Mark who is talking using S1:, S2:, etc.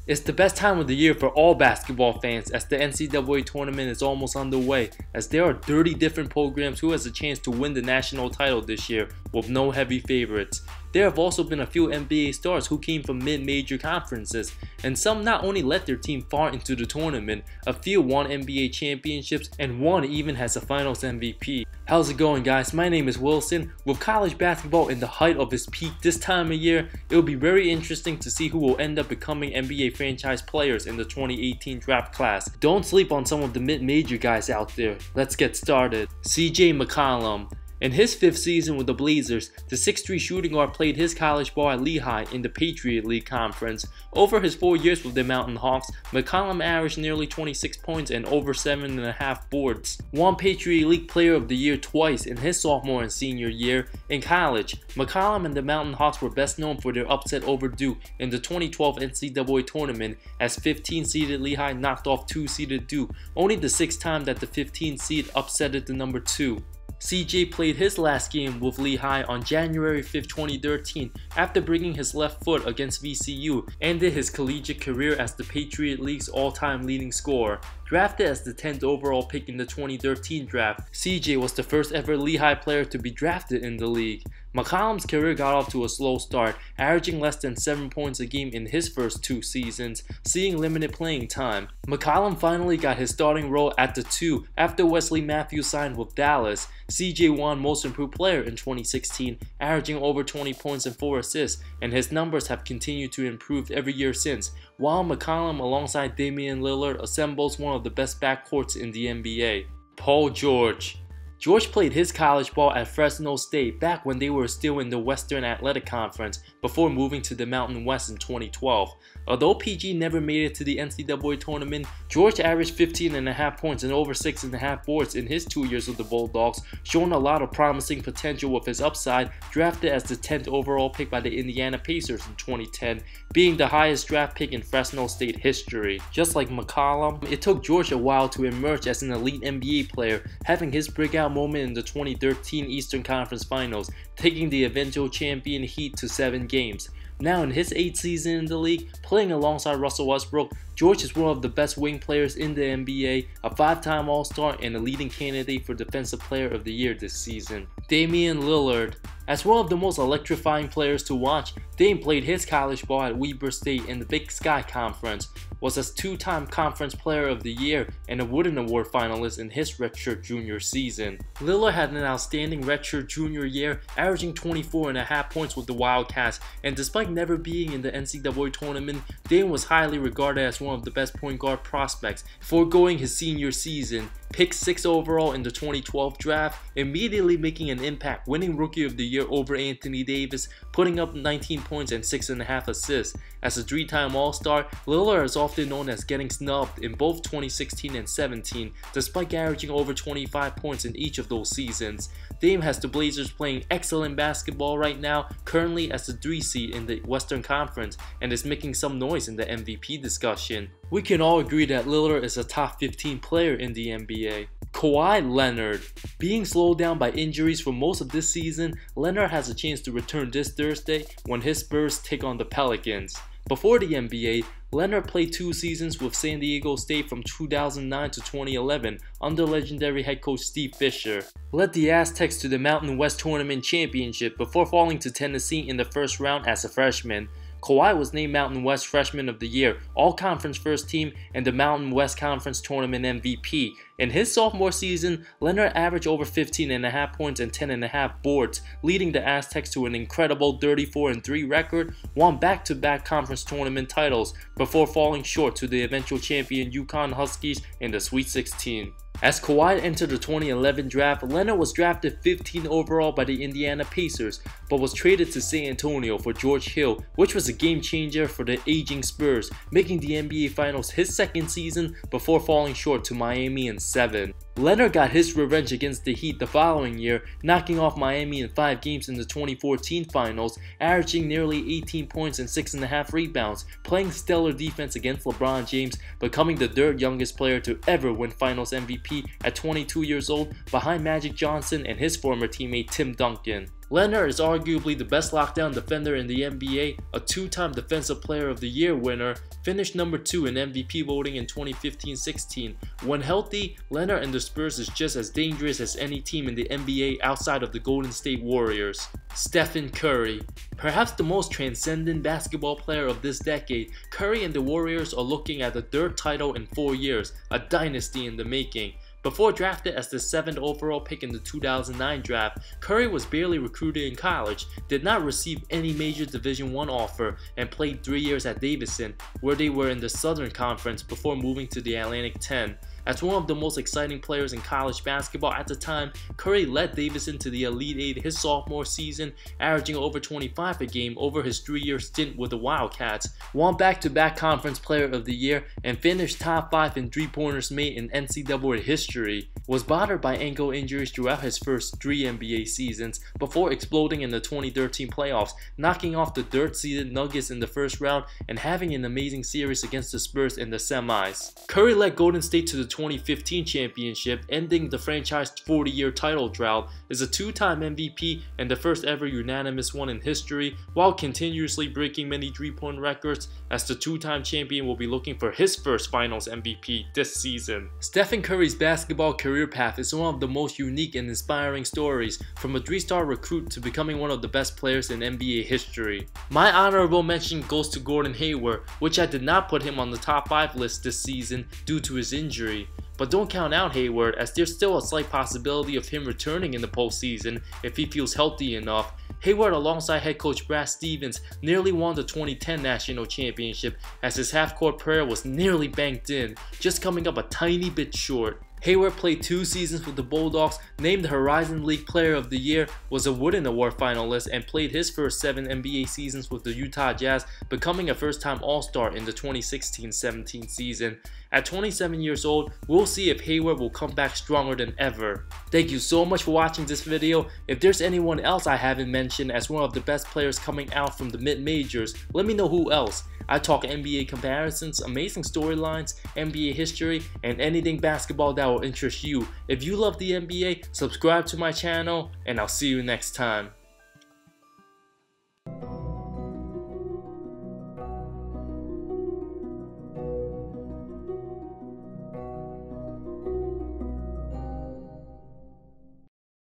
S1: It's the best time of the year for all basketball fans as the NCAA Tournament is almost underway, as there are 30 different programs who has a chance to win the national title this year with no heavy favorites. There have also been a few NBA stars who came from mid-major conferences, and some not only led their team far into the tournament, a few won NBA championships, and one even has a finals MVP. How's it going, guys? My name is Wilson. With college basketball in the height of its peak this time of year, it will be very interesting to see who will end up becoming NBA franchise players in the 2018 draft class. Don't sleep on some of the mid-major guys out there. Let's get started. CJ McCollum. In his 5th season with the Blazers, the 6'3" shooting guard played his college ball at Lehigh in the Patriot League Conference. Over his 4 years with the Mountain Hawks, McCollum averaged nearly 26 points and over 7.5 boards. Won Patriot League Player of the Year twice in his sophomore and senior year. In college, McCollum and the Mountain Hawks were best known for their upset over Duke in the 2012 NCAA Tournament, as 15-seeded Lehigh knocked off 2-seeded Duke, only the 6th time that the 15 seed upsetted the number 2. CJ played his last game with Lehigh on January 5, 2013 after bringing his left foot against VCU, ended his collegiate career as the Patriot League's all-time leading scorer. Drafted as the 10th overall pick in the 2013 draft, CJ was the first ever Lehigh player to be drafted in the league. McCollum's career got off to a slow start, averaging less than 7 points a game in his first 2 seasons, seeing limited playing time. McCollum finally got his starting role at the 2 after Wesley Matthews signed with Dallas. CJ won Most Improved Player in 2016, averaging over 20 points and 4 assists, and his numbers have continued to improve every year since, while McCollum alongside Damian Lillard assembles one of the best backcourts in the NBA. Paul George. George played his college ball at Fresno State back when they were still in the Western Athletic Conference before moving to the Mountain West in 2012. Although PG never made it to the NCAA Tournament, George averaged 15.5 points and over 6.5 boards in his 2 years with the Bulldogs, showing a lot of promising potential with his upside, drafted as the 10th overall pick by the Indiana Pacers in 2010, being the highest draft pick in Fresno State history. Just like McCollum, it took George a while to emerge as an elite NBA player, having his breakout moment in the 2013 Eastern Conference Finals, taking the eventual champion Heat to 7 games. Now in his 8th season in the league, playing alongside Russell Westbrook, George is one of the best wing players in the NBA, a 5-time All-Star and a leading candidate for Defensive Player of the Year this season. Damian Lillard. As one of the most electrifying players to watch, Dame played his college ball at Weber State in the Big Sky Conference, was a 2-time Conference Player of the Year and a Wooden Award finalist in his redshirt junior season. Lillard had an outstanding redshirt junior year, averaging 24.5 points with the Wildcats, and despite never being in the NCAA Tournament, Dame was highly regarded as one of the best point guard prospects, foregoing his senior season. Picked 6th overall in the 2012 draft, immediately making an impact, winning Rookie of the Year over Anthony Davis, putting up 19 points and 6.5 assists. As a 3-time All-Star, Lillard is often known as getting snubbed in both 2016 and 17, despite averaging over 25 points in each of those seasons. Dame has the Blazers playing excellent basketball right now, currently as the 3 seed in the Western Conference, and is making some noise in the MVP discussion. We can all agree that Lillard is a top 15 player in the NBA. Kawhi Leonard. Being slowed down by injuries for most of this season, Leonard has a chance to return this Thursday when his Spurs take on the Pelicans. Before the NBA, Leonard played 2 seasons with San Diego State from 2009 to 2011 under legendary head coach Steve Fisher. Led the Aztecs to the Mountain West Tournament Championship before falling to Tennessee in the first round as a freshman. Kawhi was named Mountain West Freshman of the Year, All-Conference First Team, and the Mountain West Conference Tournament MVP. In his sophomore season, Leonard averaged over 15.5 points and 10.5 boards, leading the Aztecs to an incredible 34-3 record, won back-to-back conference tournament titles before falling short to the eventual champion UConn Huskies in the Sweet 16. As Kawhi entered the 2011 draft, Leonard was drafted 15th overall by the Indiana Pacers, but was traded to San Antonio for George Hill, which was a game changer for the aging Spurs, making the NBA Finals his 2nd season before falling short to Miami in 7. Leonard got his revenge against the Heat the following year, knocking off Miami in 5 games in the 2014 Finals, averaging nearly 18 points and 6.5 rebounds, playing stellar defense against LeBron James, becoming the 3rd youngest player to ever win Finals MVP at 22 years old, behind Magic Johnson and his former teammate Tim Duncan. Leonard is arguably the best lockdown defender in the NBA, a two-time Defensive Player of the Year winner, finished number 2 in MVP voting in 2015-16. When healthy, Leonard and the Spurs is just as dangerous as any team in the NBA outside of the Golden State Warriors. Stephen Curry. Perhaps the most transcendent basketball player of this decade, Curry and the Warriors are looking at the 3rd title in 4 years, a dynasty in the making. Before drafted as the 7th overall pick in the 2009 draft, Curry was barely recruited in college, did not receive any major Division I offer, and played 3 years at Davidson, where they were in the Southern Conference before moving to the Atlantic 10. As one of the most exciting players in college basketball at the time, Curry led Davidson to the Elite 8 his sophomore season, averaging over 25 a game over his 3-year stint with the Wildcats, won back-to-back Conference Player of the Year, and finished top 5 in three-pointers made in NCAA history. Was bothered by ankle injuries throughout his first 3 NBA seasons before exploding in the 2013 playoffs, knocking off the 3rd-seeded Nuggets in the first round and having an amazing series against the Spurs in the semis. Curry led Golden State to the 2015 championship, ending the franchise 40-year title drought, is a 2-time MVP and the first ever unanimous one in history, while continuously breaking many 3-point records, as the 2-time champion will be looking for his first Finals MVP this season. Stephen Curry's basketball career path is one of the most unique and inspiring stories, from a 3-star recruit to becoming one of the best players in NBA history. My honorable mention goes to Gordon Hayward, which I did not put him on the top 5 list this season due to his injury. But don't count out Hayward, as there's still a slight possibility of him returning in the postseason if he feels healthy enough. Hayward, alongside head coach Brad Stevens, nearly won the 2010 national championship, as his half-court prayer was nearly banked in, just coming up a tiny bit short. Hayward played 2 seasons with the Bulldogs, named the Horizon League Player of the Year, was a Wooden Award finalist, and played his first 7 NBA seasons with the Utah Jazz, becoming a first-time All-Star in the 2016-17 season. At 27 years old, we'll see if Hayward will come back stronger than ever. Thank you so much for watching this video. If there's anyone else I haven't mentioned as one of the best players coming out from the mid-majors, let me know who else. I talk NBA comparisons, amazing storylines, NBA history, and anything basketball that will interest you. If you love the NBA, subscribe to my channel, and I'll see you next time.